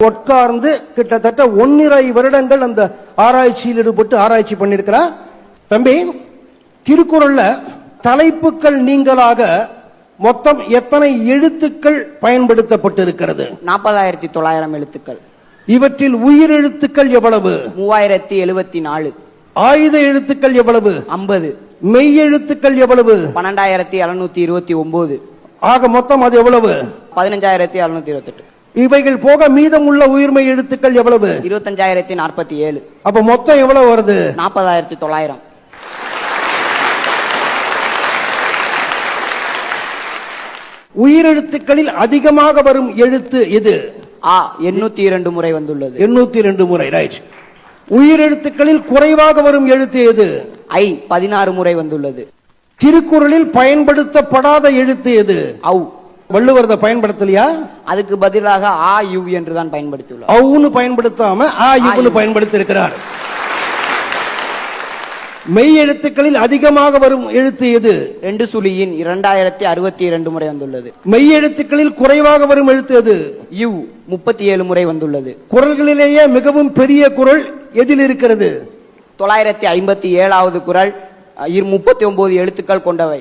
உட்கார்ந்து கிட்டத்தட்ட 1.5 வருடங்கள் அந்த ஆராய்ச்சியில் ஈடுபட்டு ஆராய்ச்சி பண்ணிருக்கிறார். தம்பி, திருக்குறள்ல தலைப்புகள் நீங்களாக மொத்தம் எத்தனை எழுத்துக்கள் பயன்படுத்தப்பட்டிருக்கிறது? 40,900 எழுத்துக்கள். இவற்றில் உயிர் எழுத்துக்கள் எவ்வளவு? 3074. ஆயுத எழுத்துக்கள் எவ்வளவு? 50. மெய் எழுத்துக்கள் எவ்வளவு? 12,729. ஆக மொத்தம் அது எவ்வளவு? 15,728. இவைகள் போக மீதம் உள்ள உயிர்மை எழுத்துக்கள் எவ்வளவு? 25,047. அப்ப மொத்தம் எவ்வளவு வருது? 40,900. உயிரெழுத்துக்களில் அதிகமாக வரும் எழுத்து எது? ஆ 802 முறை வந்துள்ளது. 802 முறை, ரைட். உயிரெழுத்துக்களில் குறைவாக வரும் எழுத்து எது? ஐ 16 முறை வந்துள்ளது. திருக்குறளில் பயன்படுத்தப்படாத எழுத்து எது? ஔ. வள்ளுவர் பயன்படுத்தலையா? அதுக்கு பதிலாக ஆ யு என்று தான் பயன்படுத்தியுள்ளார். ஔன்னு பயன்படுத்தாம ஆ யுன்னு பயன்படுத்தி இருக்கிறார். மெய் எழுத்துக்களில் அதிகமாக வரும் எழுத்து எது? 2 சுழியின் 2062 முறை வந்துள்ளது. மெய் எழுத்துக்களில் குறைவாக வரும் எழுத்து எது? யு 37 முறை வந்துள்ளது. குறள்களிலேயே மிகவும் பெரிய குறள் எதில் இருக்கிறது? 957வது குறள் 39 எழுத்துக்கள் கொண்டவை.